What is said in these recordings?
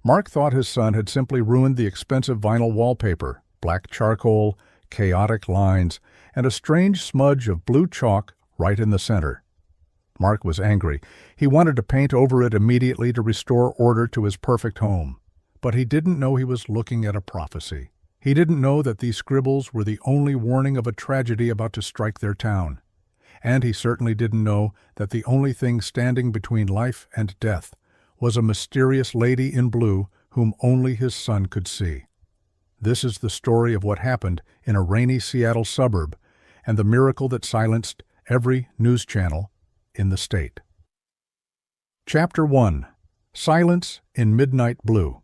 Mark thought his son had simply ruined the expensive vinyl wallpaper, black charcoal, chaotic lines, and a strange smudge of blue chalk right in the center. Mark was angry. He wanted to paint over it immediately to restore order to his perfect home. But he didn't know he was looking at a prophecy. He didn't know that these scribbles were the only warning of a tragedy about to strike their town. And he certainly didn't know that the only thing standing between life and death was a mysterious lady in blue whom only his son could see. This is the story of what happened in a rainy Seattle suburb and the miracle that silenced every news channel in the state. Chapter 1. Silence in Midnight Blue.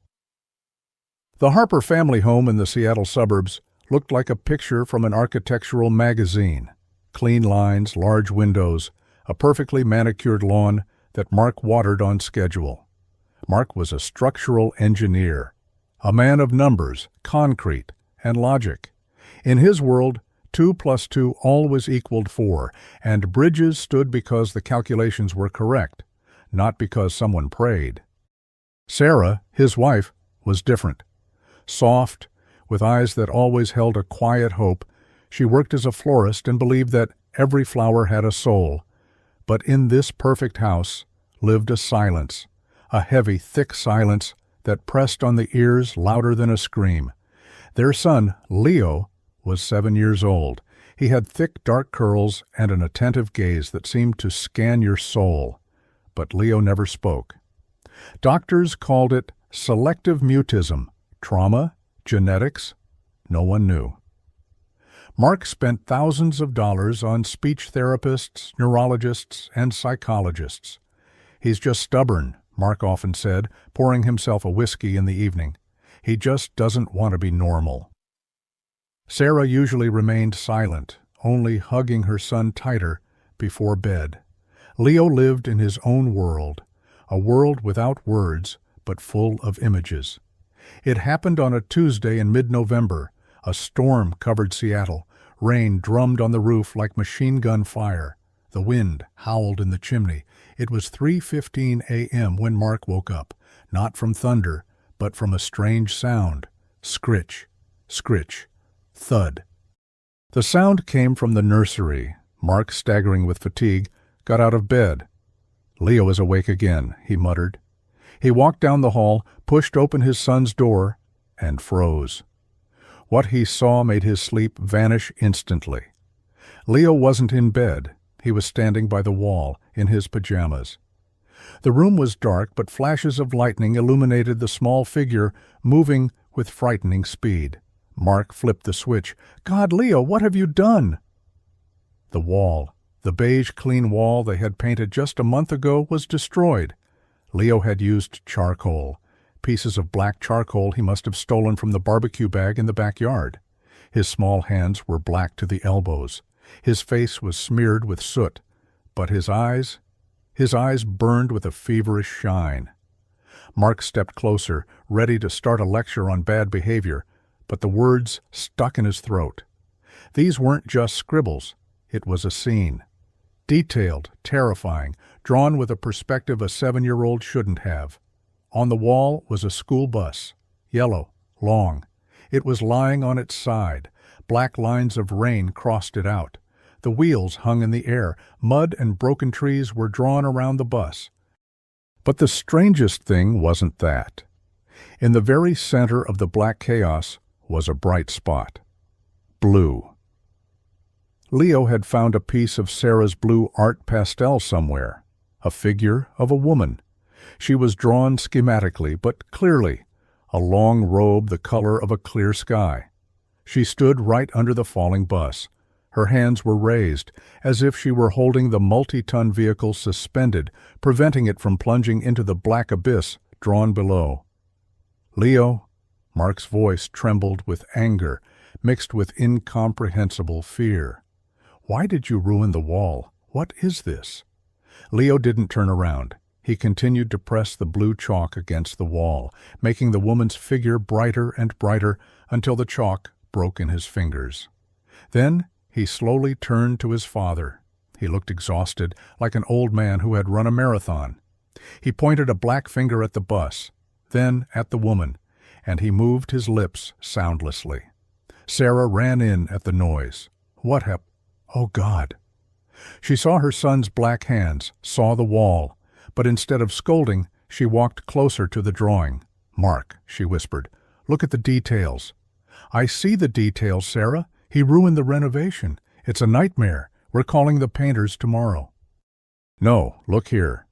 The Harper family home in the Seattle suburbs looked like a picture from an architectural magazine. Clean lines, large windows, a perfectly manicured lawn that Mark watered on schedule. Mark was a structural engineer, a man of numbers, concrete, and logic. In his world, 2 + 2 always equaled 4, and bridges stood because the calculations were correct, not because someone prayed. Sarah, his wife, was different. Soft, with eyes that always held a quiet hope, she worked as a florist and believed that every flower had a soul. But in this perfect house lived a silence, a heavy, thick silence that pressed on the ears louder than a scream. Their son, Leo, was 7 years old. He had thick, dark curls and an attentive gaze that seemed to scan your soul. But Leo never spoke. Doctors called it selective mutism, trauma, genetics. No one knew. Mark spent thousands of dollars on speech therapists, neurologists, and psychologists. He's just stubborn, Mark often said, pouring himself a whiskey in the evening. He just doesn't want to be normal. Sarah usually remained silent, only hugging her son tighter before bed. Leo lived in his own world, a world without words, but full of images. It happened on a Tuesday in mid-November. A storm covered Seattle. Rain drummed on the roof like machine gun fire. The wind howled in the chimney. It was 3:15 a.m. when Mark woke up, not from thunder, but from a strange sound. Scritch, scritch, thud. The sound came from the nursery. Mark, staggering with fatigue, got out of bed. "Leo is awake again," he muttered. He walked down the hall, pushed open his son's door, and froze. What he saw made his sleep vanish instantly. Leo wasn't in bed. He was standing by the wall, in his pajamas. The room was dark, but flashes of lightning illuminated the small figure moving with frightening speed. Mark flipped the switch. "God, Leo, what have you done?" The wall, the beige clean wall they had painted just a month ago, was destroyed. Leo had used charcoal. Pieces of black charcoal he must have stolen from the barbecue bag in the backyard. His small hands were black to the elbows. His face was smeared with soot, but his eyes burned with a feverish shine. Mark stepped closer, ready to start a lecture on bad behavior, but the words stuck in his throat. These weren't just scribbles. It was a scene. Detailed, terrifying, drawn with a perspective a 7-year-old shouldn't have. On the wall was a school bus, yellow, long. It was lying on its side. Black lines of rain crossed it out. The wheels hung in the air. Mud and broken trees were drawn around the bus. But the strangest thing wasn't that. In the very center of the black chaos was a bright spot. Blue. Leo had found a piece of Sarah's blue art pastel somewhere. A figure of a woman. She was drawn schematically, but clearly. A long robe the color of a clear sky. She stood right under the falling bus. Her hands were raised, as if she were holding the multi-ton vehicle suspended, preventing it from plunging into the black abyss drawn below. "Leo," Mark's voice trembled with anger, mixed with incomprehensible fear. "Why did you ruin the wall? What is this?" Leo didn't turn around. He continued to press the blue chalk against the wall, making the woman's figure brighter and brighter until the chalk broke in his fingers. Then he slowly turned to his father. He looked exhausted, like an old man who had run a marathon. He pointed a black finger at the bus. then at the woman, and he moved his lips soundlessly. Sarah ran in at the noise. What hap— Oh, God! She saw her son's black hands, saw the wall, but instead of scolding, she walked closer to the drawing. "Mark," she whispered, "look at the details." "I see the details, Sarah. He ruined the renovation. It's a nightmare. We're calling the painters tomorrow." "No, look here."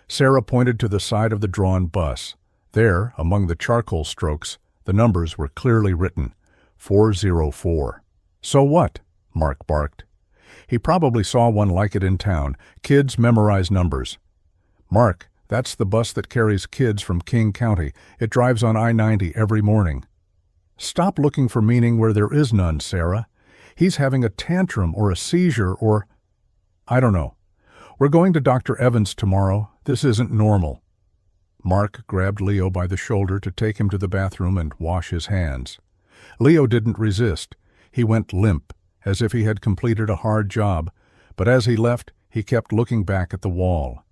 Sarah pointed to the side of the drawn bus. There, among the charcoal strokes, the numbers were clearly written, 404. "So what?" Mark barked. He probably saw one like it in town. Kids memorize numbers. "Mark, that's the bus that carries kids from King County. It drives on I-90 every morning." "Stop looking for meaning where there is none, Sarah. He's having a tantrum or a seizure or— I don't know. We're going to Dr. Evans tomorrow. This isn't normal." Mark grabbed Leo by the shoulder to take him to the bathroom and wash his hands. Leo didn't resist. He went limp, as if he had completed a hard job, but as he left, he kept looking back at the wall,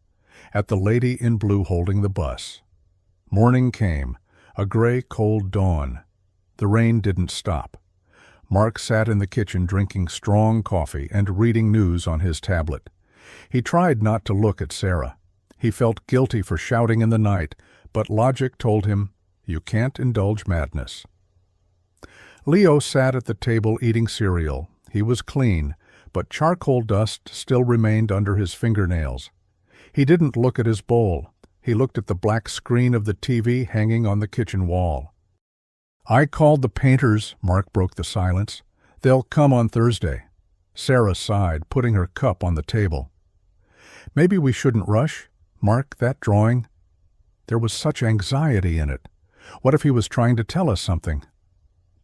at the lady in blue holding the bus. Morning came, a gray, cold dawn. The rain didn't stop. Mark sat in the kitchen drinking strong coffee and reading news on his tablet. He tried not to look at Sarah. He felt guilty for shouting in the night, but logic told him, you can't indulge madness. Leo sat at the table eating cereal. He was clean, but charcoal dust still remained under his fingernails. He didn't look at his bowl. He looked at the black screen of the TV hanging on the kitchen wall. "I called the painters," Mark broke the silence. "They'll come on Thursday." Sarah sighed, putting her cup on the table. "Maybe we shouldn't rush. Mark, that drawing. There was such anxiety in it. What if he was trying to tell us something?"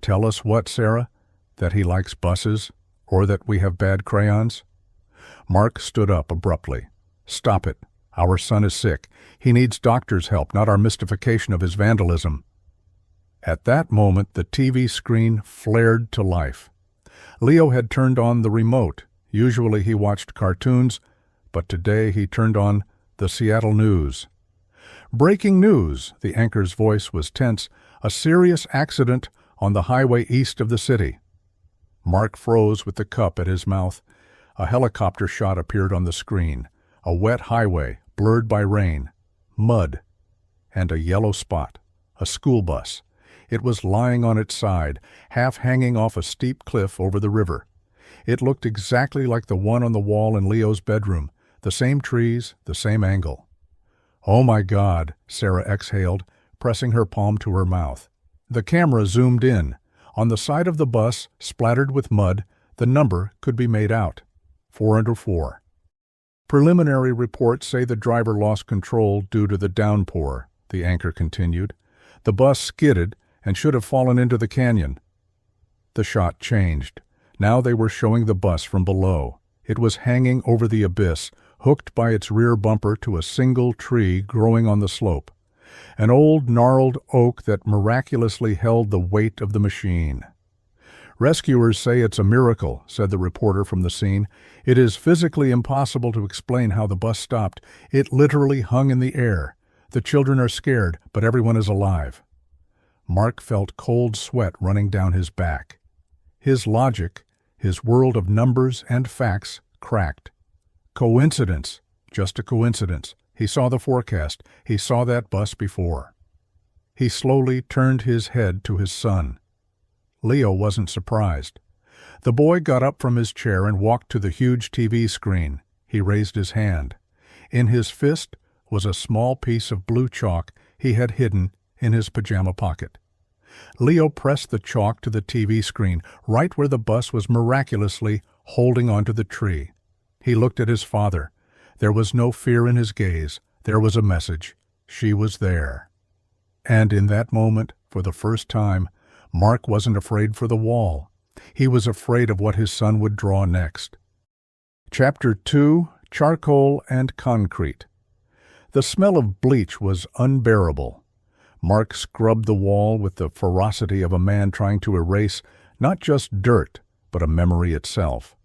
"Tell us what, Sarah? That he likes buses? Or that we have bad crayons?" Mark stood up abruptly. "Stop it. Our son is sick. He needs doctor's help, not our mystification of his vandalism." At that moment, the TV screen flared to life. Leo had turned on the remote. Usually he watched cartoons, but today he turned on the Seattle News. "Breaking news," the anchor's voice was tense, "a serious accident on the highway east of the city." Mark froze with the cup at his mouth. A helicopter shot appeared on the screen. A wet highway, blurred by rain, mud, and a yellow spot, a school bus. It was lying on its side, half hanging off a steep cliff over the river. It looked exactly like the one on the wall in Leo's bedroom, the same trees, the same angle. "Oh my God," Sarah exhaled, pressing her palm to her mouth. The camera zoomed in. On the side of the bus, splattered with mud, the number could be made out. 404. "Preliminary reports say the driver lost control due to the downpour," the anchor continued. "The bus skidded and should have fallen into the canyon." The shot changed. Now they were showing the bus from below. It was hanging over the abyss, hooked by its rear bumper to a single tree growing on the slope. An old gnarled oak that miraculously held the weight of the machine. "Rescuers say it's a miracle," said the reporter from the scene. "It is physically impossible to explain how the bus stopped. It literally hung in the air. The children are scared, but everyone is alive." Mark felt cold sweat running down his back. His logic, his world of numbers and facts, cracked. Coincidence, just a coincidence. He saw the forecast. He saw that bus before. He slowly turned his head to his son. Leo wasn't surprised. The boy got up from his chair and walked to the huge TV screen. He raised his hand. In his fist was a small piece of blue chalk he had hidden in his pajama pocket. Leo pressed the chalk to the TV screen, right where the bus was miraculously holding onto the tree. He looked at his father. There was no fear in his gaze. There was a message. She was there. And in that moment, for the first time, Mark wasn't afraid for the wall. He was afraid of what his son would draw next. Chapter 2: Charcoal and Concrete. The smell of bleach was unbearable. Mark scrubbed the wall with the ferocity of a man trying to erase not just dirt, but a memory itself.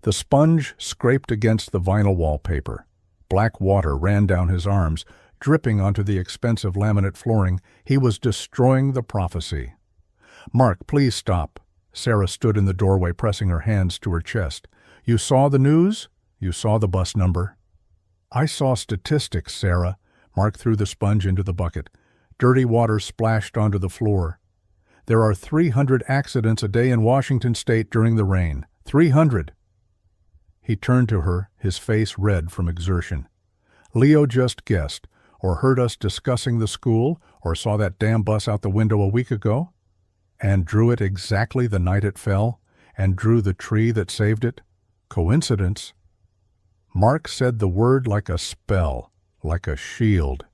The sponge scraped against the vinyl wallpaper. Black water ran down his arms, dripping onto the expensive laminate flooring. He was destroying the prophecy. "Mark, please stop." Sarah stood in the doorway, pressing her hands to her chest. "You saw the news? You saw the bus number?" "I saw statistics, Sarah." Mark threw the sponge into the bucket. Dirty water splashed onto the floor. "There are 300 accidents a day in Washington state during the rain. 300. He turned to her, his face red from exertion. "Leo just guessed, or heard us discussing the school, or saw that damn bus out the window a week ago, and drew it exactly the night it fell, and drew the tree that saved it. Coincidence?" Mark said the word like a spell, like a shield.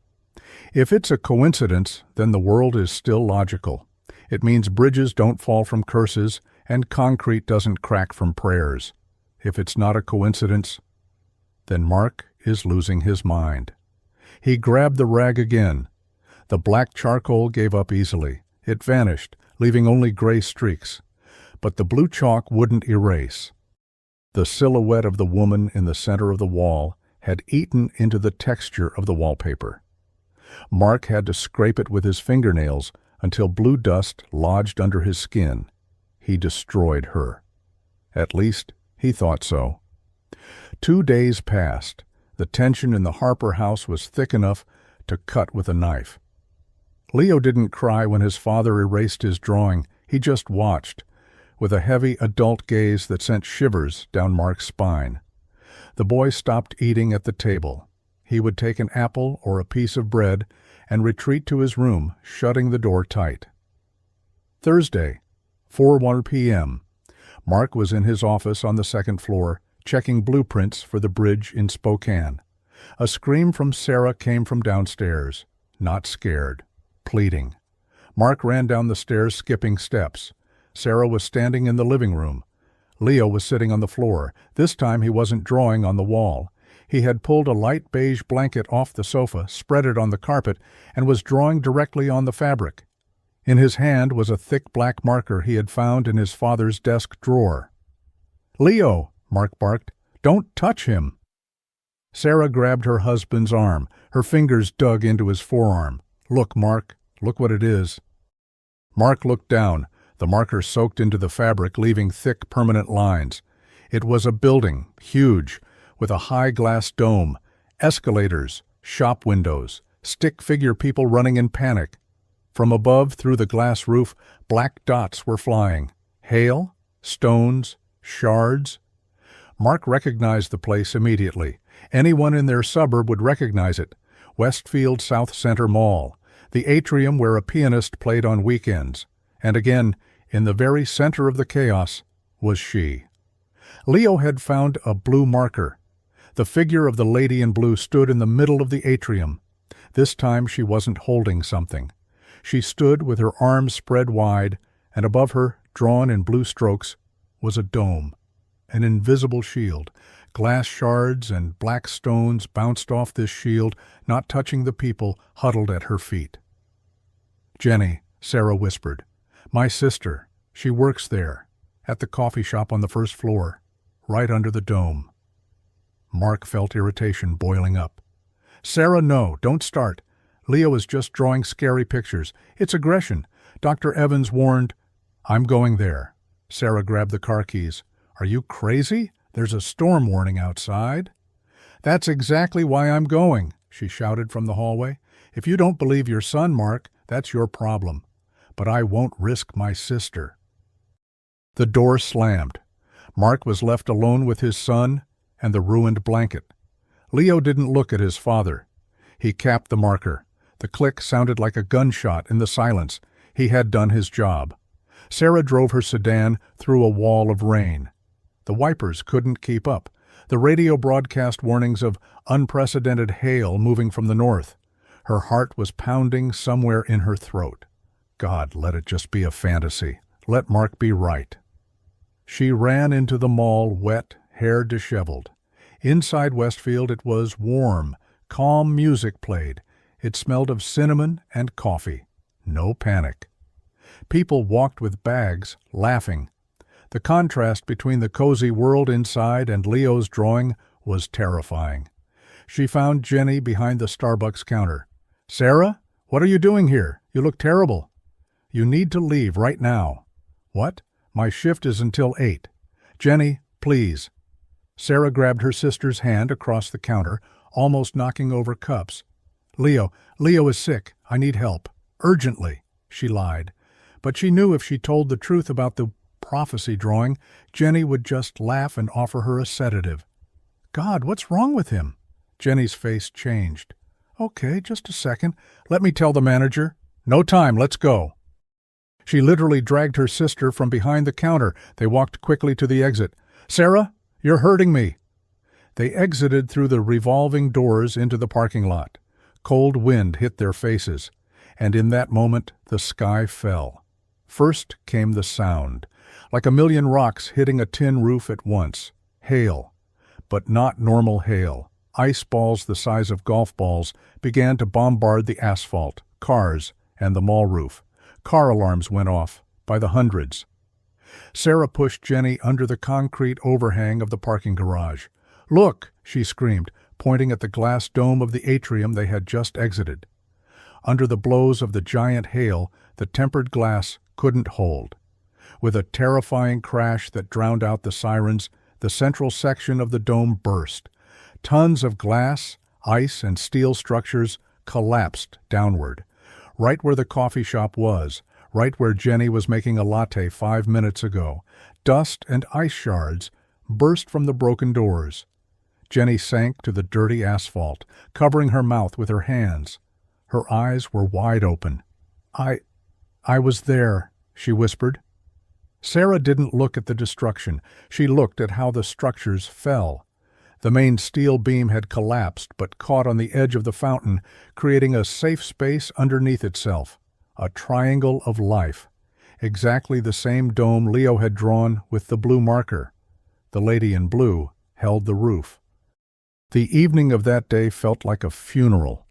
"If it's a coincidence, then the world is still logical. It means bridges don't fall from curses, and concrete doesn't crack from prayers. If it's not a coincidence, then Mark is losing his mind." He grabbed the rag again. The black charcoal gave up easily. It vanished, leaving only gray streaks. But the blue chalk wouldn't erase. The silhouette of the woman in the center of the wall had eaten into the texture of the wallpaper. Mark had to scrape it with his fingernails until blue dust lodged under his skin. He destroyed her. At least, he thought so. 2 days passed. The tension in the Harper house was thick enough to cut with a knife. Leo didn't cry when his father erased his drawing. He just watched, with a heavy adult gaze that sent shivers down Mark's spine. The boy stopped eating at the table. He would take an apple or a piece of bread and retreat to his room, shutting the door tight. Thursday, 4:01 p.m. Mark was in his office on the second floor, checking blueprints for the bridge in Spokane. A scream from Sarah came from downstairs. Not scared. Pleading. Mark ran down the stairs, skipping steps. Sarah was standing in the living room. Leo was sitting on the floor. This time he wasn't drawing on the wall. He had pulled a light beige blanket off the sofa, spread it on the carpet, and was drawing directly on the fabric. In his hand was a thick black marker he had found in his father's desk drawer. "Leo!" Mark barked. "Don't touch him!" Sarah grabbed her husband's arm. Her fingers dug into his forearm. "Look, Mark. Look what it is." Mark looked down. The marker soaked into the fabric, leaving thick, permanent lines. It was a building, huge, with a high glass dome, escalators, shop windows, stick-figure people running in panic. From above, through the glass roof, black dots were flying. Hail, stones, shards. Mark recognized the place immediately. Anyone in their suburb would recognize it. Westfield South Center Mall, the atrium where a pianist played on weekends. And again, in the very center of the chaos, was she. Leo had found a blue marker. The figure of the lady in blue stood in the middle of the atrium. This time she wasn't holding something. She stood with her arms spread wide, and above her, drawn in blue strokes, was a dome, an invisible shield. Glass shards and black stones bounced off this shield, not touching the people huddled at her feet. "Jenny," Sarah whispered. "My sister. She works there, at the coffee shop on the first floor, right under the dome." Mark felt irritation boiling up. "Sarah, no, don't start. Leo is just drawing scary pictures. It's aggression. Dr. Evans warned—" "I'm going there." Sarah grabbed the car keys. "Are you crazy? There's a storm warning outside." "That's exactly why I'm going," she shouted from the hallway. "If you don't believe your son, Mark, that's your problem. But I won't risk my sister." The door slammed. Mark was left alone with his son and the ruined blanket. Leo didn't look at his father. He capped the marker. The click sounded like a gunshot in the silence. He had done his job. Sarah drove her sedan through a wall of rain. The wipers couldn't keep up. The radio broadcast warnings of unprecedented hail moving from the north. Her heart was pounding somewhere in her throat. God, let it just be a fantasy. Let Mark be right. She ran into the mall, wet, hair disheveled. Inside Westfield it was warm. Calm music played. It smelled of cinnamon and coffee. No panic. People walked with bags, laughing. The contrast between the cozy world inside and Leo's drawing was terrifying. She found Jenny behind the Starbucks counter. "Sarah, what are you doing here? You look terrible." "You need to leave right now." "What? My shift is until 8. Jenny, please." Sarah grabbed her sister's hand across the counter, almost knocking over cups. Leo is sick. I need help. Urgently," she lied. But she knew if she told the truth about the prophecy drawing, Jenny would just laugh and offer her a sedative. "God, what's wrong with him?" Jenny's face changed. "Okay, just a second. Let me tell the manager." "No time, let's go." She literally dragged her sister from behind the counter. They walked quickly to the exit. "Sarah, you're hurting me." They exited through the revolving doors into the parking lot. Cold wind hit their faces, and in that moment the sky fell. First came the sound, like a million rocks hitting a tin roof at once. Hail. But not normal hail. Ice balls the size of golf balls began to bombard the asphalt, cars, and the mall roof. Car alarms went off, by the hundreds. Sarah pushed Jenny under the concrete overhang of the parking garage. "Look!" she screamed, pointing at the glass dome of the atrium they had just exited. Under the blows of the giant hail, the tempered glass couldn't hold. With a terrifying crash that drowned out the sirens, the central section of the dome burst. Tons of glass, ice, and steel structures collapsed downward. Right where the coffee shop was, right where Jenny was making a latte 5 minutes ago, dust and ice shards burst from the broken doors. Jenny sank to the dirty asphalt, covering her mouth with her hands. Her eyes were wide open. I was there," she whispered. Sarah didn't look at the destruction. She looked at how the structures fell. The main steel beam had collapsed but caught on the edge of the fountain, creating a safe space underneath itself. A triangle of life. Exactly the same dome Leo had drawn with the blue marker. The lady in blue held the roof. The evening of that day felt like a funeral.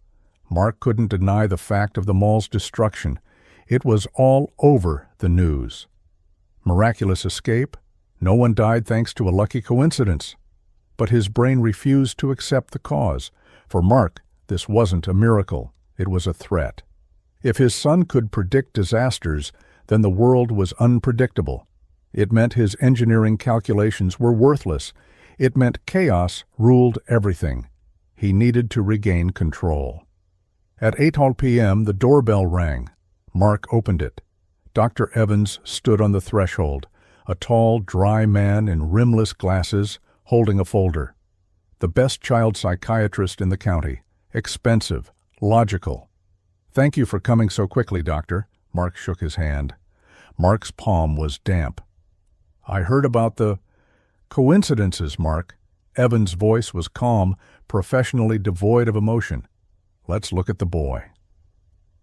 Mark couldn't deny the fact of the mall's destruction. It was all over the news. Miraculous escape? No one died thanks to a lucky coincidence. But his brain refused to accept the cause. For Mark, this wasn't a miracle. It was a threat. If his son could predict disasters, then the world was unpredictable. It meant his engineering calculations were worthless. It meant chaos ruled everything. He needed to regain control. At 8 p.m., the doorbell rang. Mark opened it. Dr. Evans stood on the threshold, a tall, dry man in rimless glasses, holding a folder. The best child psychiatrist in the county. Expensive. Logical. "Thank you for coming so quickly, Doctor." Mark shook his hand. Mark's palm was damp. "I heard about the coincidences, Mark." Evan's voice was calm, professionally devoid of emotion. "Let's look at the boy."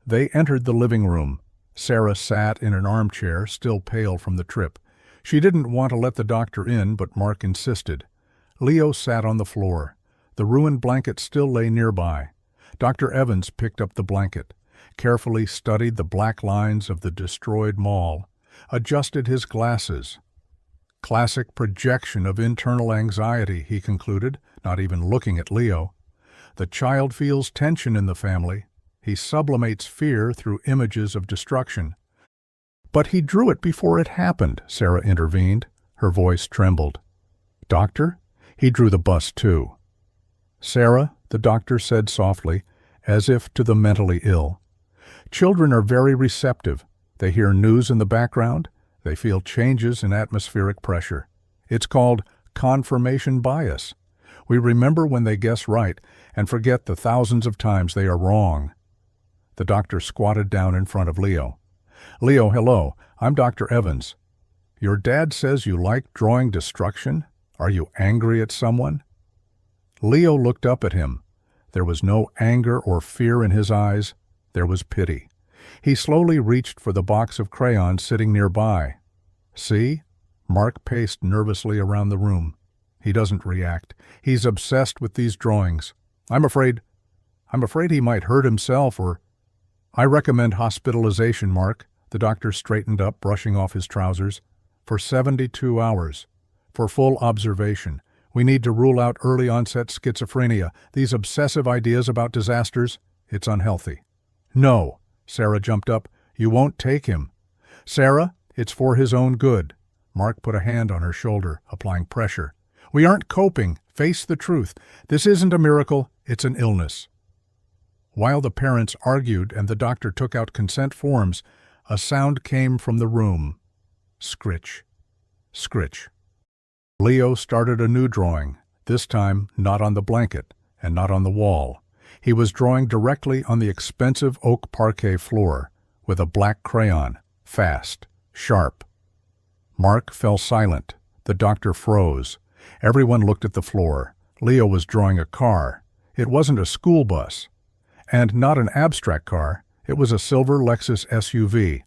They entered the living room. Sarah sat in an armchair, still pale from the trip. She didn't want to let the doctor in, but Mark insisted. Leo sat on the floor. The ruined blanket still lay nearby. Dr. Evans picked up the blanket, carefully studied the black lines of the destroyed mall, adjusted his glasses. Classic projection of internal anxiety, he concluded, not even looking at Leo. The child feels tension in the family. He sublimates fear through images of destruction. "But he drew it before it happened," Sarah intervened. Her voice trembled. "Doctor, he drew the bus too." "Sarah," the doctor said softly, as if to the mentally ill. "Children are very receptive. They hear news in the background. They feel changes in atmospheric pressure. It's called confirmation bias. We remember when they guess right and forget the thousands of times they are wrong." The doctor squatted down in front of Leo. "Leo, hello. I'm Dr. Evans. Your dad says you like drawing destruction. Are you angry at someone?" Leo looked up at him. There was no anger or fear in his eyes. There was pity. He slowly reached for the box of crayons sitting nearby. "See?" Mark paced nervously around the room. "He doesn't react. He's obsessed with these drawings. I'm afraid he might hurt himself or—" "I recommend hospitalization, Mark." The doctor straightened up, brushing off his trousers. "For 72 hours. For full observation. We need to rule out early-onset schizophrenia, these obsessive ideas about disasters. It's unhealthy." "No," Sarah jumped up. "You won't take him." "Sarah, it's for his own good." Mark put a hand on her shoulder, applying pressure. "We aren't coping. Face the truth. This isn't a miracle, it's an illness." While the parents argued and the doctor took out consent forms, a sound came from the room. Scritch. Scritch. Leo started a new drawing, this time not on the blanket and not on the wall. He was drawing directly on the expensive oak parquet floor, with a black crayon, fast, sharp. Mark fell silent. The doctor froze. Everyone looked at the floor. Leo was drawing a car. It wasn't a school bus. And not an abstract car. It was a silver Lexus SUV,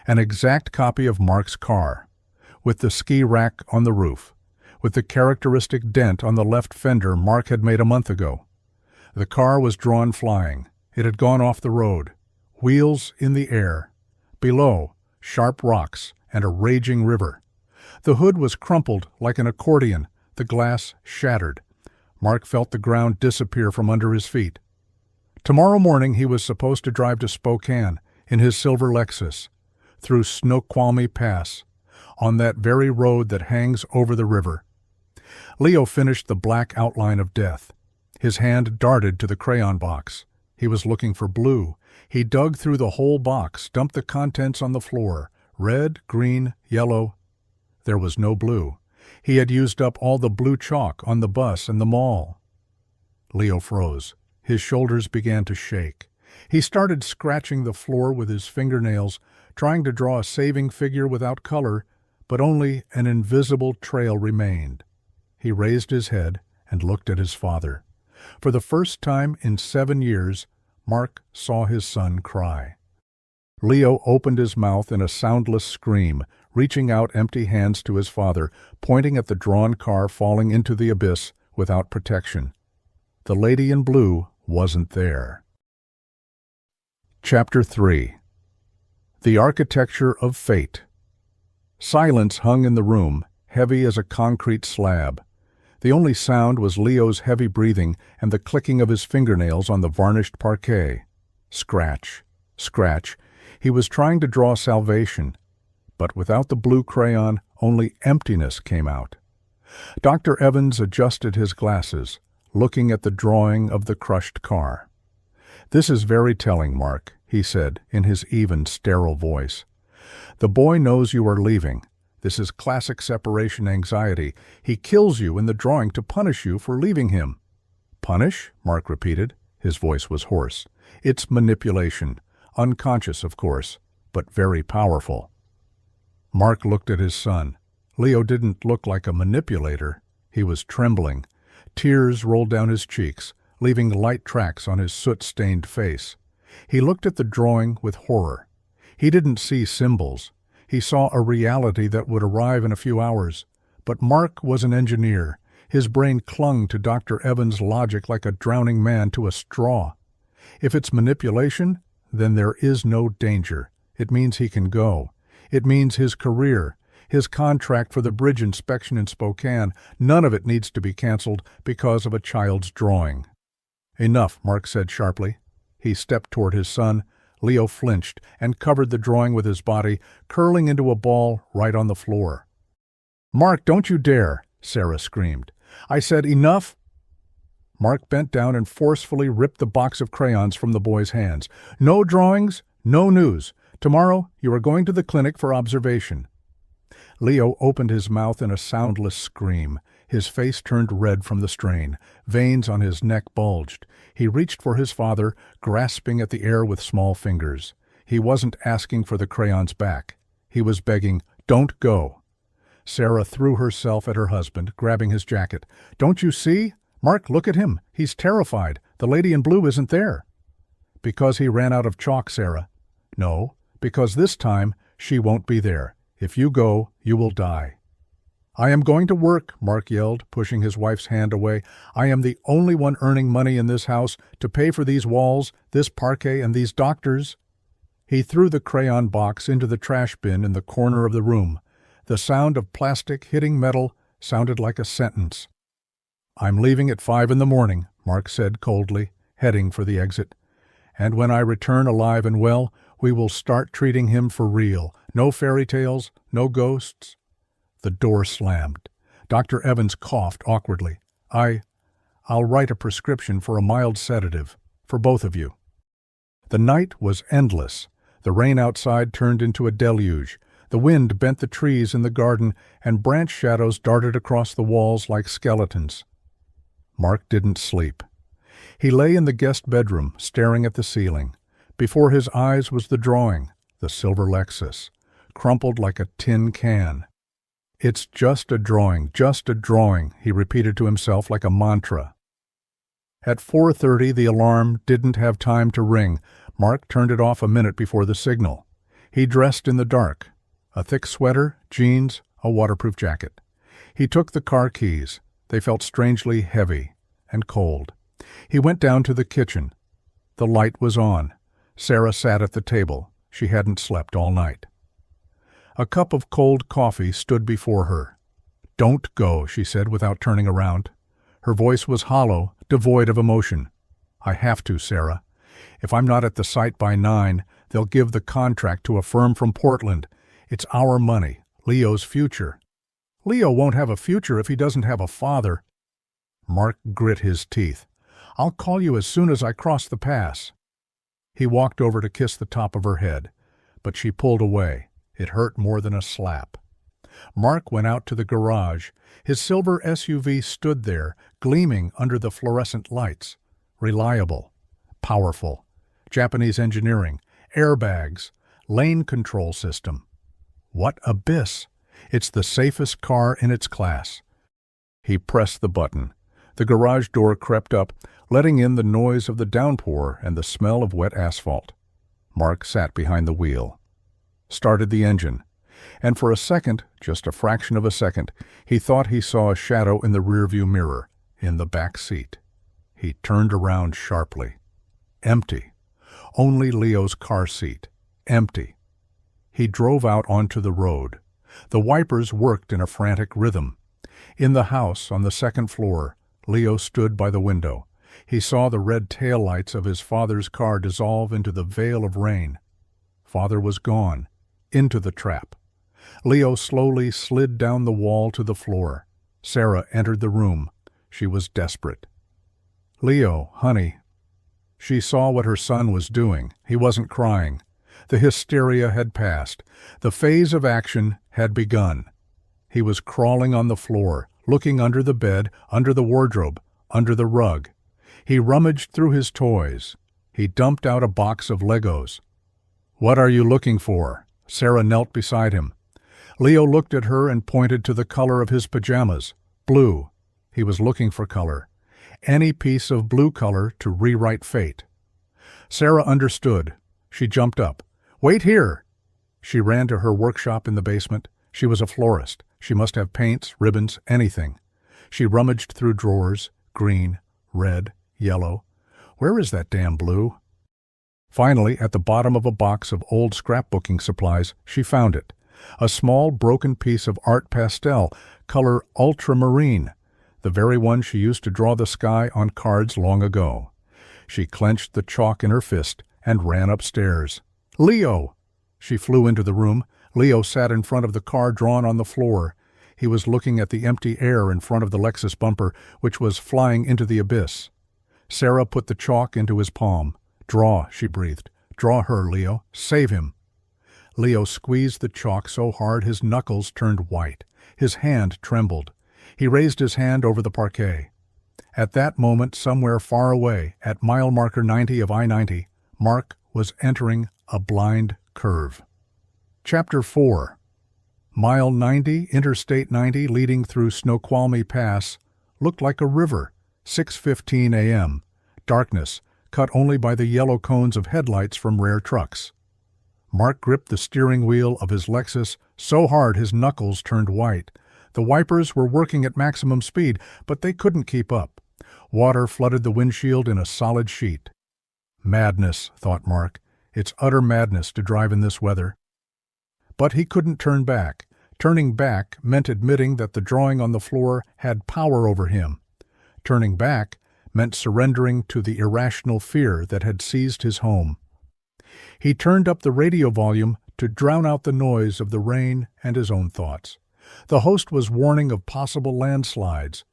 an exact copy of Mark's car, with the ski rack on the roof, with the characteristic dent on the left fender Mark had made a month ago. The car was drawn flying. It had gone off the road. Wheels in the air. Below, sharp rocks and a raging river. The hood was crumpled like an accordion, the glass shattered. Mark felt the ground disappear from under his feet. Tomorrow morning he was supposed to drive to Spokane in his silver Lexus, through Snoqualmie Pass, on that very road that hangs over the river. Leo finished the black outline of death. His hand darted to the crayon box. He was looking for blue. He dug through the whole box, dumped the contents on the floor. Red, green, yellow. There was no blue. He had used up all the blue chalk on the bus and the mall. Leo froze. His shoulders began to shake. He started scratching the floor with his fingernails, trying to draw a saving figure without color, but only an invisible trail remained. He raised his head and looked at his father. For the first time in 7 years, Mark saw his son cry. Leo opened his mouth in a soundless scream, reaching out empty hands to his father, pointing at the drawn car falling into the abyss without protection. The lady in blue wasn't there. Chapter 3. The Architecture of Fate. Silence hung in the room, heavy as a concrete slab. The only sound was Leo's heavy breathing and the clicking of his fingernails on the varnished parquet. Scratch, scratch. He was trying to draw salvation, but without the blue crayon, only emptiness came out. Dr. Evans adjusted his glasses, looking at the drawing of the crushed car. "This is very telling, Mark," he said in his even, sterile voice. "The boy knows you are leaving. This is classic separation anxiety. He kills you in the drawing to punish you for leaving him." "Punish?" Mark repeated. His voice was hoarse. "It's manipulation. Unconscious, of course, but very powerful." Mark looked at his son. Leo didn't look like a manipulator. He was trembling. Tears rolled down his cheeks, leaving light tracks on his soot-stained face. He looked at the drawing with horror. He didn't see symbols. He saw a reality that would arrive in a few hours. But Mark was an engineer. His brain clung to Dr. Evans' logic like a drowning man to a straw. If it's manipulation, then there is no danger. It means he can go. It means his career, his contract for the bridge inspection in Spokane. None of it needs to be canceled because of a child's drawing. "Enough," Mark said sharply. He stepped toward his son. Leo flinched and covered the drawing with his body, curling into a ball right on the floor. "Mark, don't you dare!" Sarah screamed. "I said enough!" Mark bent down and forcefully ripped the box of crayons from the boy's hands. "No drawings, no news. Tomorrow you are going to the clinic for observation." Leo opened his mouth in a soundless scream. His face turned red from the strain. Veins on his neck bulged. He reached for his father, grasping at the air with small fingers. He wasn't asking for the crayons back. He was begging, "Don't go." Sarah threw herself at her husband, grabbing his jacket. "Don't you see? Mark, look at him. He's terrified. The lady in blue isn't there." "Because he ran out of chalk, Sarah." "No, because this time she won't be there. If you go, you will die." "I am going to work," Mark yelled, pushing his wife's hand away. "I am the only one earning money in this house to pay for these walls, this parquet, and these doctors." He threw the crayon box into the trash bin in the corner of the room. The sound of plastic hitting metal sounded like a sentence. "I'm leaving at 5 in the morning," Mark said coldly, heading for the exit. "And when I return alive and well, we will start treating him for real. No fairy tales, no ghosts." The door slammed. Dr. Evans coughed awkwardly. I'll write a prescription for a mild sedative, for both of you." The night was endless. The rain outside turned into a deluge. The wind bent the trees in the garden, and branch shadows darted across the walls like skeletons. Mark didn't sleep. He lay in the guest bedroom, staring at the ceiling. Before his eyes was the drawing, the silver Lexus, crumpled like a tin can. "It's just a drawing, he repeated to himself like a mantra. At 4:30 the alarm didn't have time to ring. Mark turned it off a minute before the signal. He dressed in the dark, a thick sweater, jeans, a waterproof jacket. He took the car keys. They felt strangely heavy and cold. He went down to the kitchen. The light was on. Sarah sat at the table. She hadn't slept all night. A cup of cold coffee stood before her. "Don't go," she said without turning around. Her voice was hollow, devoid of emotion. "I have to, Sarah. If I'm not at the site by 9, they'll give the contract to a firm from Portland. It's our money, Leo's future." "Leo won't have a future if he doesn't have a father." Mark grit his teeth. "I'll call you as soon as I cross the pass." He walked over to kiss the top of her head, but she pulled away. It hurt more than a slap. Mark went out to the garage. His silver SUV stood there, gleaming under the fluorescent lights. Reliable, powerful, Japanese engineering, airbags, lane control system. What abyss! It's the safest car in its class. He pressed the button. The garage door crept up, letting in the noise of the downpour and the smell of wet asphalt. Mark sat behind the wheel, started the engine, and for a second, just a fraction of a second, he thought he saw a shadow in the rearview mirror, in the back seat. He turned around sharply. Empty. Only Leo's car seat. Empty. He drove out onto the road. The wipers worked in a frantic rhythm. In the house on the second floor, Leo stood by the window. He saw the red taillights of his father's car dissolve into the veil of rain. Father was gone, into the trap. Leo slowly slid down the wall to the floor. Sarah entered the room. She was desperate. "Leo, honey." She saw what her son was doing. He wasn't crying. The hysteria had passed. The phase of action had begun. He was crawling on the floor, looking under the bed, under the wardrobe, under the rug. He rummaged through his toys. He dumped out a box of Legos. "What are you looking for?" Sarah knelt beside him. Leo looked at her and pointed to the color of his pajamas. Blue. He was looking for color. Any piece of blue color to rewrite fate. Sarah understood. She jumped up. "Wait here!" She ran to her workshop in the basement. She was a florist. She must have paints, ribbons, anything. She rummaged through drawers, green, red, yellow. Where is that damn blue? Finally, at the bottom of a box of old scrapbooking supplies, she found it. A small broken piece of art pastel, color ultramarine, the very one she used to draw the sky on cards long ago. She clenched the chalk in her fist and ran upstairs. "Leo!" She flew into the room. Leo sat in front of the car drawn on the floor. He was looking at the empty air in front of the Lexus bumper, which was flying into the abyss. Sarah put the chalk into his palm. "Draw," she breathed. "Draw her, Leo. Save him." Leo squeezed the chalk so hard his knuckles turned white. His hand trembled. He raised his hand over the parquet. At that moment, somewhere far away, at mile marker 90 of I-90, Mark was entering a blind curve. Chapter 4. Mile 90, Interstate 90, leading through Snoqualmie Pass, looked like a river. 6:15 a.m. Darkness, cut only by the yellow cones of headlights from rare trucks. Mark gripped the steering wheel of his Lexus so hard his knuckles turned white. The wipers were working at maximum speed, but they couldn't keep up. Water flooded the windshield in a solid sheet. Madness, thought Mark. It's utter madness to drive in this weather. But he couldn't turn back. Turning back meant admitting that the drawing on the floor had power over him. Turning back meant surrendering to the irrational fear that had seized his home. He turned up the radio volume to drown out the noise of the rain and his own thoughts. The host was warning of possible landslides.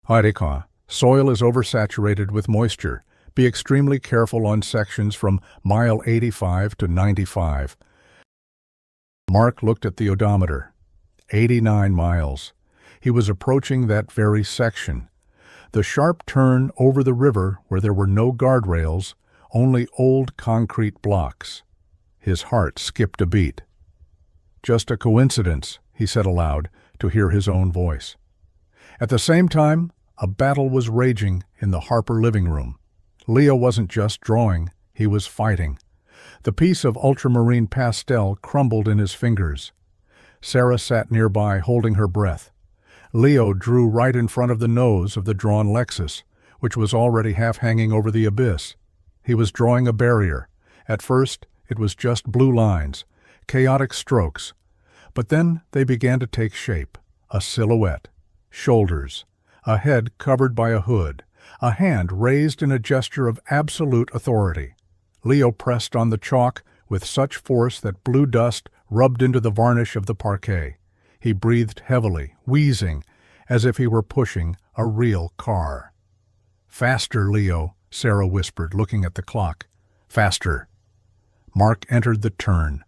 Harika, soil is oversaturated with moisture. Be extremely careful on sections from mile 85 to 95. Mark looked at the odometer. 89 miles. He was approaching that very section. The sharp turn over the river where there were no guardrails, only old concrete blocks. His heart skipped a beat. Just a coincidence, he said aloud, to hear his own voice. At the same time, a battle was raging in the Harper living room. Leo wasn't just drawing, he was fighting. The piece of ultramarine pastel crumbled in his fingers. Sarah sat nearby, holding her breath. Leo drew right in front of the nose of the drawn Lexus, which was already half hanging over the abyss. He was drawing a barrier. At first, it was just blue lines, chaotic strokes. But then they began to take shape. A silhouette, shoulders, a head covered by a hood, a hand raised in a gesture of absolute authority. Leo pressed on the chalk with such force that blue dust rubbed into the varnish of the parquet. He breathed heavily, wheezing, as if he were pushing a real car. "Faster, Leo," Sarah whispered, looking at the clock. "Faster." Mark entered the turn.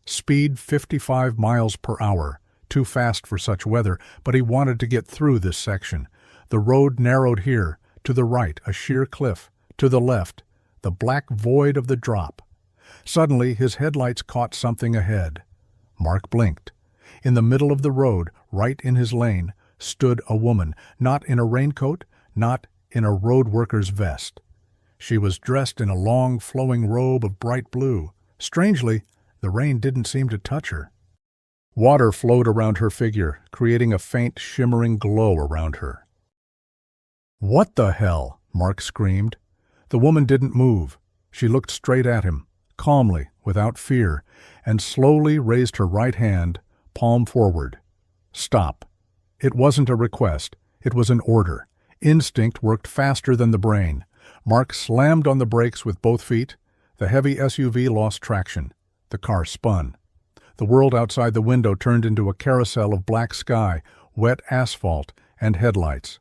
Speed 55 miles per hour, too fast for such weather, but he wanted to get through this section. The road narrowed here, to the right a sheer cliff, to the left the black void of the drop. Suddenly his headlights caught something ahead. Mark blinked. In the middle of the road, right in his lane, stood a woman, not in a raincoat, not in a road worker's vest. She was dressed in a long, flowing robe of bright blue. Strangely, the rain didn't seem to touch her. Water flowed around her figure, creating a faint, shimmering glow around her. "What the hell?" Mark screamed. The woman didn't move. She looked straight at him, calmly, without fear, and slowly raised her right hand, palm forward. "Stop." It wasn't a request. It was an order. Instinct worked faster than the brain. Mark slammed on the brakes with both feet. The heavy SUV lost traction. The car spun. The world outside the window turned into a carousel of black sky, wet asphalt, and headlights.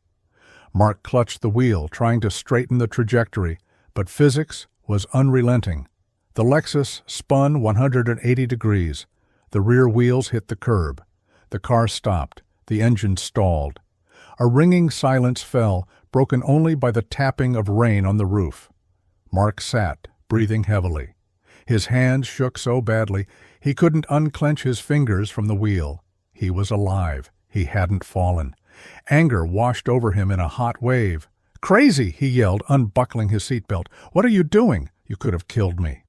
Mark clutched the wheel, trying to straighten the trajectory, but physics was unrelenting. The Lexus spun 180 degrees. The rear wheels hit the curb. The car stopped. The engine stalled. A ringing silence fell, broken only by the tapping of rain on the roof. Mark sat, breathing heavily. His hands shook so badly he couldn't unclench his fingers from the wheel. He was alive. He hadn't fallen. Anger washed over him in a hot wave. "Crazy!" he yelled, unbuckling his seatbelt. "What are you doing? You could have killed me."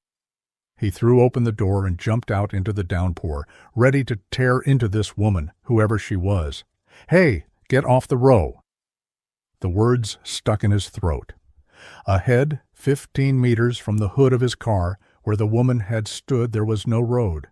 He threw open the door and jumped out into the downpour, ready to tear into this woman, whoever she was. "Hey, get off the row!" The words stuck in his throat. Ahead, 15 meters from the hood of his car, where the woman had stood, there was no road.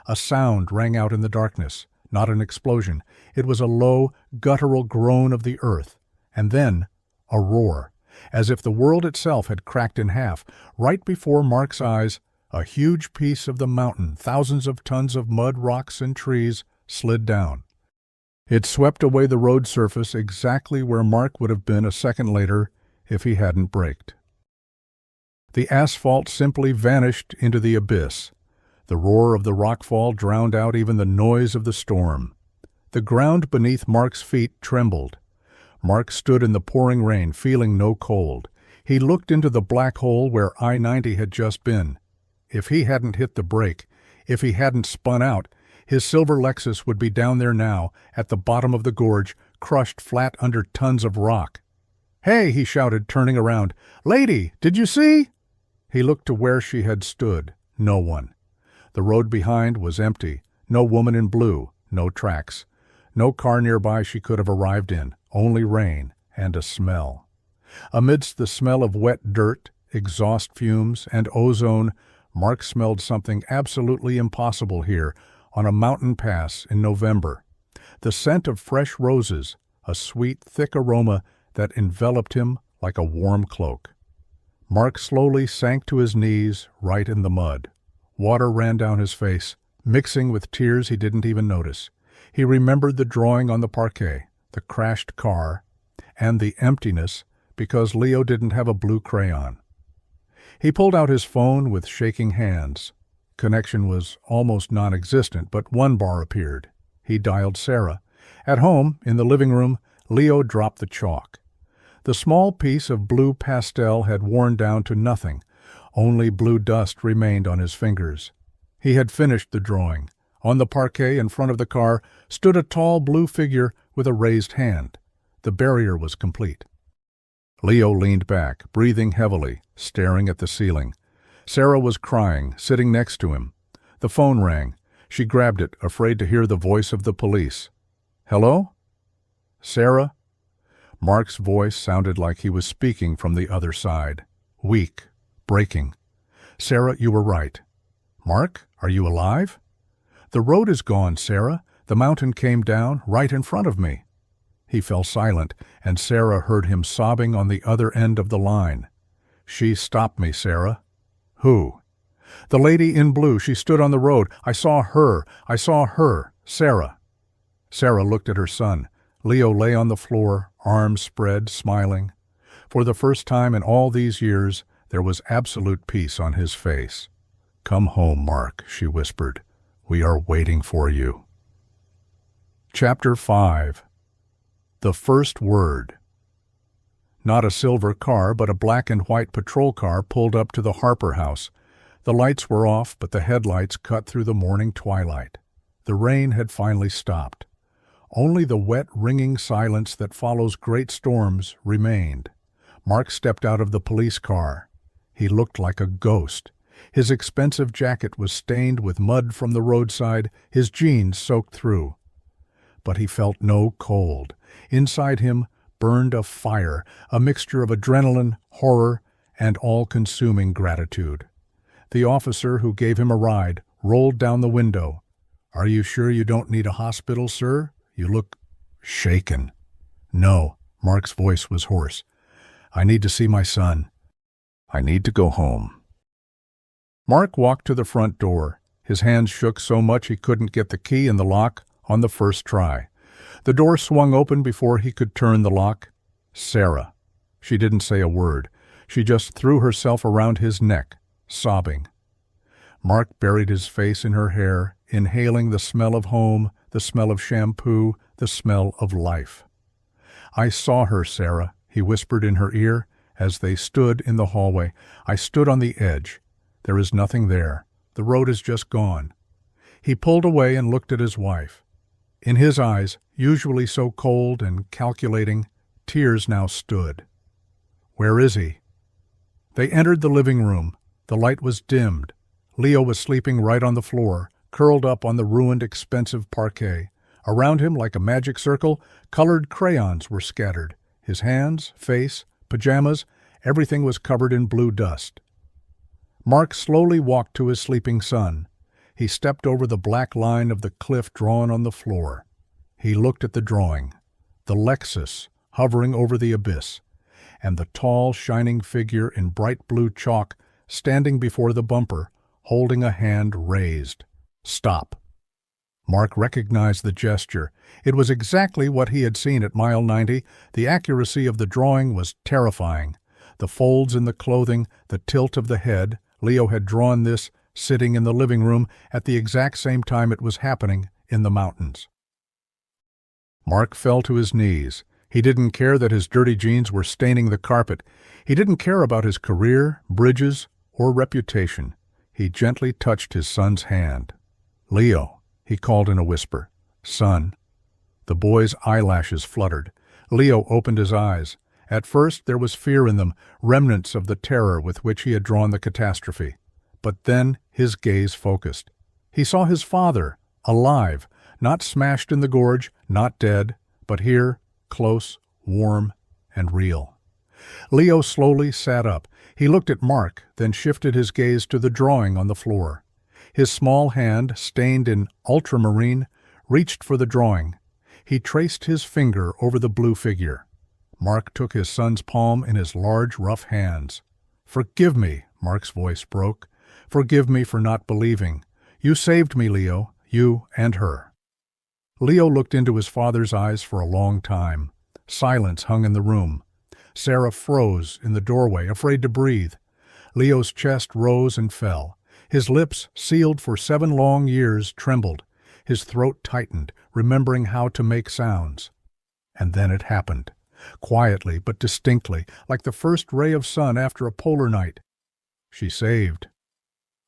A sound rang out in the darkness, not an explosion. It was a low, guttural groan of the earth, and then a roar, as if the world itself had cracked in half. Right before Mark's eyes, a huge piece of the mountain, thousands of tons of mud, rocks, and trees, slid down. It swept away the road surface exactly where Mark would have been a second later if he hadn't braked. The asphalt simply vanished into the abyss. The roar of the rockfall drowned out even the noise of the storm. The ground beneath Mark's feet trembled. Mark stood in the pouring rain, feeling no cold. He looked into the black hole where I-90 had just been. If he hadn't hit the brake, if he hadn't spun out, his silver Lexus would be down there now, at the bottom of the gorge, crushed flat under tons of rock. "Hey!" he shouted, turning around. "Lady, did you see?" He looked to where she had stood. No one. The road behind was empty. No woman in blue. No tracks. No car nearby she could have arrived in. Only rain and a smell. Amidst the smell of wet dirt, exhaust fumes, and ozone, Mark smelled something absolutely impossible here on a mountain pass in November. The scent of fresh roses, a sweet, thick aroma that enveloped him like a warm cloak. Mark slowly sank to his knees right in the mud. Water ran down his face, mixing with tears he didn't even notice. He remembered the drawing on the parquet, the crashed car, and the emptiness because Leo didn't have a blue crayon. He pulled out his phone with shaking hands. Connection was almost non-existent, but one bar appeared. He dialed Sarah. At home, in the living room, Leo dropped the chalk. The small piece of blue pastel had worn down to nothing. Only blue dust remained on his fingers. He had finished the drawing. On the parquet in front of the car stood a tall blue figure with a raised hand. The barrier was complete. Leo leaned back, breathing heavily, staring at the ceiling. Sarah was crying, sitting next to him. The phone rang. She grabbed it, afraid to hear the voice of the police. "Hello? Sarah?" Mark's voice sounded like he was speaking from the other side. Weak, breaking. "Sarah, you were right." "Mark, are you alive?" "The road is gone, Sarah. The mountain came down right in front of me." He fell silent, and Sarah heard him sobbing on the other end of the line. "She stopped me, Sarah." "Who?" "The lady in blue. She stood on the road. I saw her. Sarah." Sarah looked at her son. Leo lay on the floor, arms spread, smiling. For the first time in all these years, there was absolute peace on his face. "Come home, Mark," she whispered. "We are waiting for you." Chapter 5. The First Word. Not a silver car, but a black and white patrol car pulled up to the Harper house. The lights were off, but the headlights cut through the morning twilight. The rain had finally stopped. Only the wet, ringing silence that follows great storms remained. Mark stepped out of the police car. He looked like a ghost. His expensive jacket was stained with mud from the roadside, his jeans soaked through. But he felt no cold. Inside him burned a fire, a mixture of adrenaline, horror, and all-consuming gratitude. The officer who gave him a ride rolled down the window. "Are you sure you don't need a hospital, sir? You look shaken." "No," Mark's voice was hoarse. "I need to see my son. I need to go home." Mark walked to the front door. His hands shook so much he couldn't get the key in the lock on the first try. The door swung open before he could turn the lock. Sarah. She didn't say a word. She just threw herself around his neck, sobbing. Mark buried his face in her hair, inhaling the smell of home, the smell of shampoo, the smell of life. "I saw her, Sarah," he whispered in her ear as they stood in the hallway. "I stood on the edge. There is nothing there. The road is just gone." He pulled away and looked at his wife. In his eyes, usually so cold and calculating, tears now stood. "Where is he?" They entered the living room. The light was dimmed. Leo was sleeping right on the floor, curled up on the ruined, expensive parquet. Around him, like a magic circle, colored crayons were scattered. His hands, face, pajamas, everything was covered in blue dust. Mark slowly walked to his sleeping son. He stepped over the black line of the cliff drawn on the floor. He looked at the drawing, the Lexus hovering over the abyss, and the tall, shining figure in bright blue chalk standing before the bumper, holding a hand raised. "Stop." Mark recognized the gesture. It was exactly what he had seen at mile 90. The accuracy of the drawing was terrifying. The folds in the clothing, the tilt of the head. Leo had drawn this sitting in the living room at the exact same time it was happening in the mountains. Mark fell to his knees. He didn't care that his dirty jeans were staining the carpet. He didn't care about his career, bridges, or reputation. He gently touched his son's hand. "Leo," he called in a whisper. "Son." The boy's eyelashes fluttered. Leo opened his eyes. At first there was fear in them, remnants of the terror with which he had drawn the catastrophe. But then his gaze focused. He saw his father, alive, not smashed in the gorge, not dead, but here, close, warm, and real. Leo slowly sat up. He looked at Mark, then shifted his gaze to the drawing on the floor. His small hand, stained in ultramarine, reached for the drawing. He traced his finger over the blue figure. Mark took his son's palm in his large, rough hands. "Forgive me," Mark's voice broke. "Forgive me for not believing. You saved me, Leo, you and her." Leo looked into his father's eyes for a long time. Silence hung in the room. Sarah froze in the doorway, afraid to breathe. Leo's chest rose and fell. His lips, sealed for 7 long years, trembled. His throat tightened, remembering how to make sounds. And then it happened. Quietly but distinctly, like the first ray of sun after a polar night. She saved.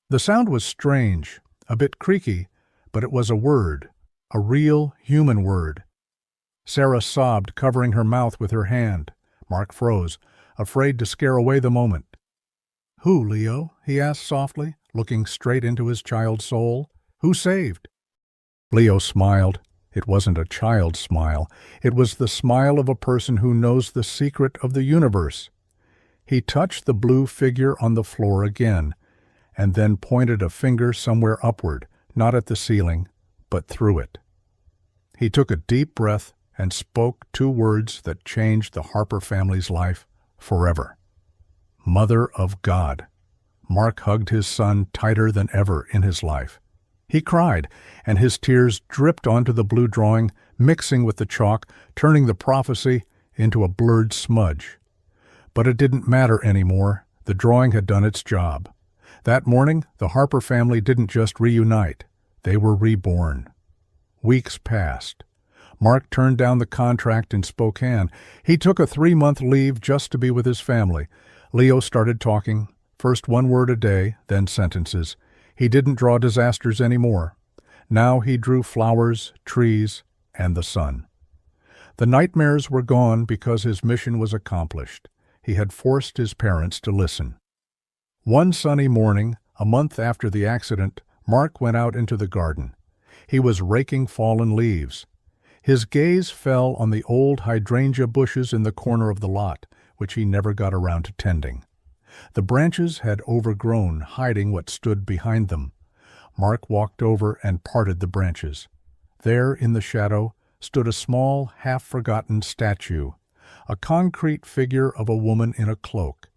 The sound was strange, a bit creaky, but it was a word, a real human word. Sarah sobbed, covering her mouth with her hand. Mark froze, afraid to scare away the moment. "Who, Leo?" he asked softly, looking straight into his child's soul. "Who saved?" Leo smiled. It wasn't a child's smile. It was the smile of a person who knows the secret of the universe. He touched the blue figure on the floor again, and then pointed a finger somewhere upward, not at the ceiling, but through it. He took a deep breath and spoke 2 words that changed the Harper family's life forever. Mother of God. Mark hugged his son tighter than ever in his life. He cried, and his tears dripped onto the blue drawing, mixing with the chalk, turning the prophecy into a blurred smudge. But it didn't matter anymore. The drawing had done its job. That morning, the Harper family didn't just reunite. They were reborn. Weeks passed. Mark turned down the contract in Spokane. He took a 3-month leave just to be with his family. Leo started talking, first 1 word a day, then sentences. He didn't draw disasters anymore. Now he drew flowers, trees, and the sun. The nightmares were gone because his mission was accomplished. He had forced his parents to listen. One sunny morning, a month after the accident, Mark went out into the garden. He was raking fallen leaves. His gaze fell on the old hydrangea bushes in the corner of the lot, which he never got around to tending. The branches had overgrown, hiding what stood behind them. Mark walked over and parted the branches. There, in the shadow, stood a small, half-forgotten statue, a concrete figure of a woman in a cloak.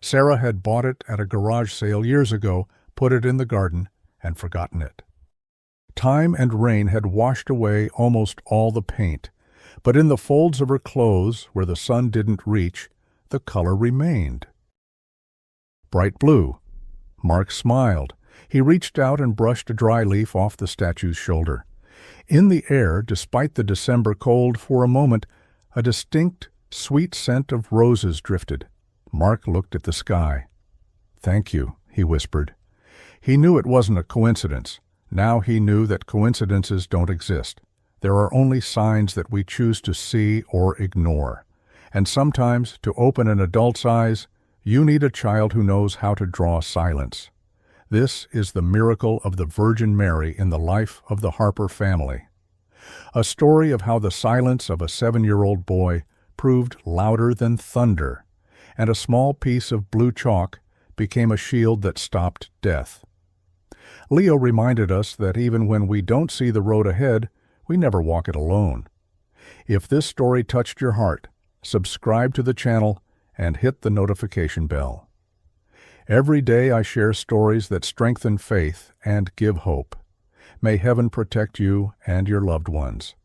Sarah had bought it at a garage sale years ago, put it in the garden, and forgotten it. Time and rain had washed away almost all the paint, but in the folds of her clothes, where the sun didn't reach, the color remained. Bright blue. Mark smiled. He reached out and brushed a dry leaf off the statue's shoulder. In the air, despite the December cold, for a moment, a distinct, sweet scent of roses drifted. Mark looked at the sky. "Thank you," he whispered. He knew it wasn't a coincidence. Now he knew that coincidences don't exist. There are only signs that we choose to see or ignore. And sometimes, to open an adult's eyes, you need a child who knows how to draw silence. This is the miracle of the Virgin Mary in the life of the Harper family. A story of how the silence of a 7-year-old boy proved louder than thunder, and a small piece of blue chalk became a shield that stopped death. Leo reminded us that even when we don't see the road ahead, we never walk it alone. If this story touched your heart, subscribe to the channel and hit the notification bell. Every day I share stories that strengthen faith and give hope. May heaven protect you and your loved ones.